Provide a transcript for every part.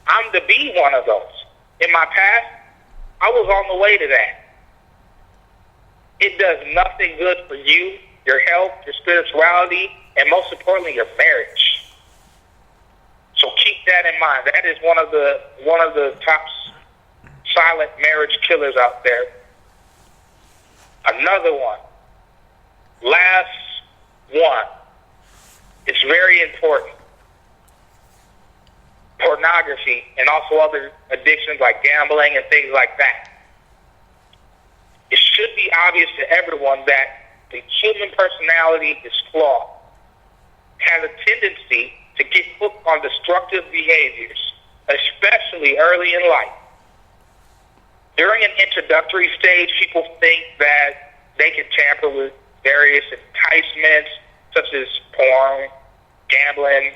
I'm to be one of those. In my past, I was on the way to that. It does nothing good for you, your health, your spirituality, and most importantly, your marriage. So keep that in mind. That is one of the top silent marriage killers out there. Another one. Last one. It's very important. Pornography and also other addictions like gambling and things like that. It should be obvious to everyone that the human personality is flawed, has a tendency to get hooked on destructive behaviors, especially early in life. During an introductory stage, people think that they can tamper with various enticements such as porn, gambling,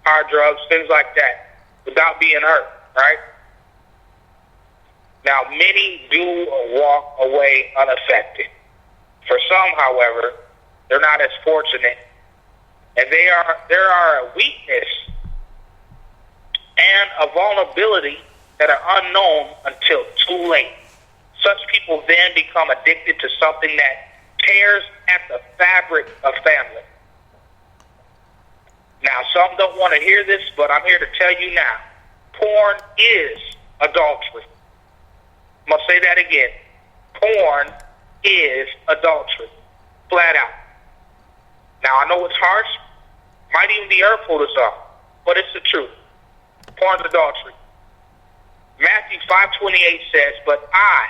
hard drugs, things like that, without being hurt, right? Now, many do walk away unaffected. For some, however, they're not as fortunate, and there are a weakness and a vulnerability that are unknown until too late. Such people then become addicted to something that tears at the fabric of family. Now, some don't want to hear this, but I'm here to tell you now. Porn is adultery. I'm going to say that again. Porn is adultery. Flat out. Now, I know it's harsh. Might even be hurtful to some, but it's the truth. Porn's adultery. Matthew 5:28 says, "But I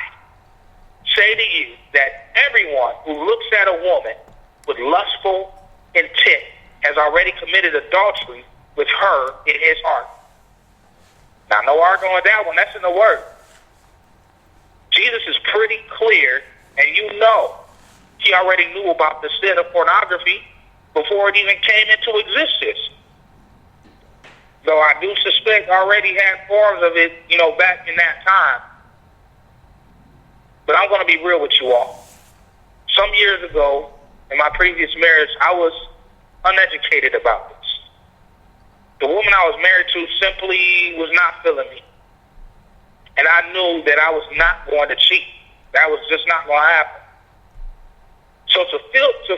say to you that everyone who looks at a woman with lustful intent has already committed adultery with her in his heart." Now, no arguing with that one. That's in the Word. Jesus is pretty clear, and you know he already knew about the sin of pornography before it even came into existence. Though I do suspect already had forms of it, back in that time. But I'm going to be real with you all. Some years ago, in my previous marriage, I was uneducated about this. The woman I was married to simply was not feeling me. And I knew that I was not going to cheat. That was just not going to happen. So to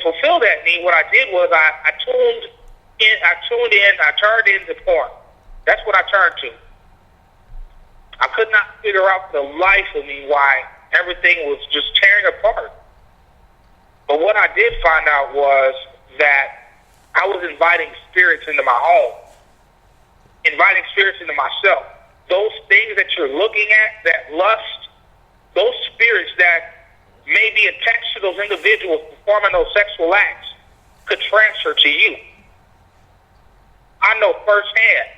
fulfill that need, what I did was I turned into porn. That's what I turned to. I could not figure out for the life of me why everything was just tearing apart. But what I did find out was that I was inviting spirits into my home, inviting spirits into myself. Those things that you're looking at, that lust, those spirits that may be attached to those individuals performing those sexual acts could transfer to you. I know firsthand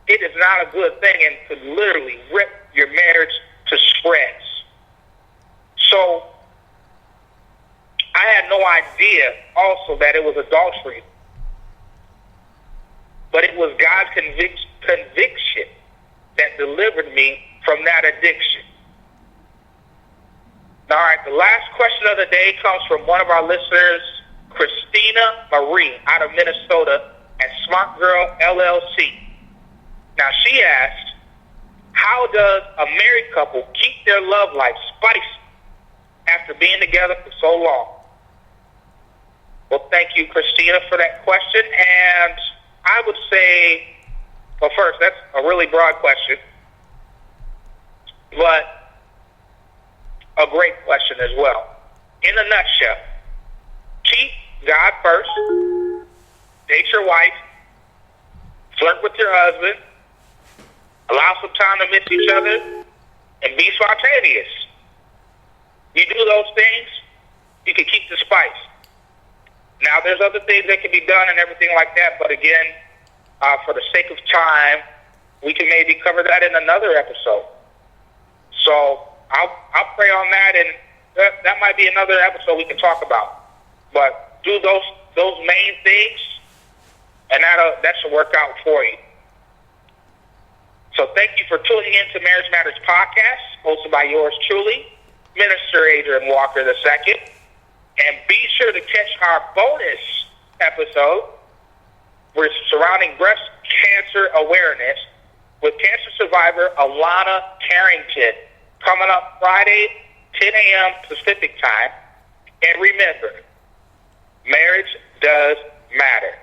it is not a good thing and could literally rip your marriage to shreds. So I had no idea also that it was adultery. But it was God's conviction that delivered me from that addiction. All right, the last question of the day comes from one of our listeners, Christina Marie, out of Minnesota at Smart Girl LLC. Now, she asked, how does a married couple keep their love life spicy after being together for so long? Well, thank you, Christina, for that question. And I would say, well, first, that's a really broad question, but a great question as well. In a nutshell, keep God first, date your wife, flirt with your husband, allow some time to miss each other, and be spontaneous. You do those things, you can keep the spice. Now, there's other things that can be done and everything like that, but again, for the sake of time, we can maybe cover that in another episode. So I'll pray on that, and that might be another episode we can talk about. But do those main things, and that should work out for you. So thank you for tuning in to Marriage Matters Podcast, hosted by yours truly, Minister Adrian Walker II. And be sure to catch our bonus episode surrounding breast cancer awareness with cancer survivor Alana Carrington, coming up Friday, 10 a.m. Pacific time. And remember, marriage does matter.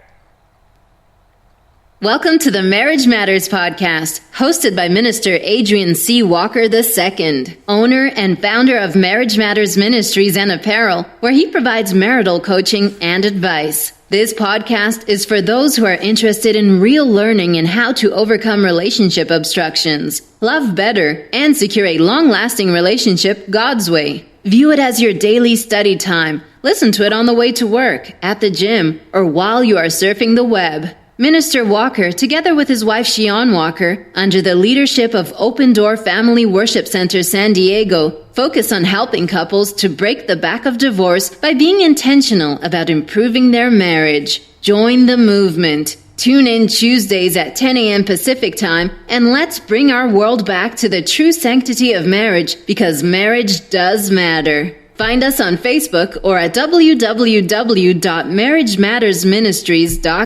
Welcome to the Marriage Matters podcast, hosted by Minister Adrian C. Walker II, owner and founder of Marriage Matters Ministries and Apparel, where he provides marital coaching and advice. This podcast is for those who are interested in real learning in how to overcome relationship obstructions, love better, and secure a long-lasting relationship God's way. View it as your daily study time. Listen to it on the way to work, at the gym, or while you are surfing the web. Minister Walker, together with his wife Shion Walker, under the leadership of Open Door Family Worship Center San Diego, focus on helping couples to break the back of divorce by being intentional about improving their marriage. Join the movement. Tune in Tuesdays at 10 a.m. Pacific time, and let's bring our world back to the true sanctity of marriage, because marriage does matter. Find us on Facebook or at www.marriagemattersministries.com.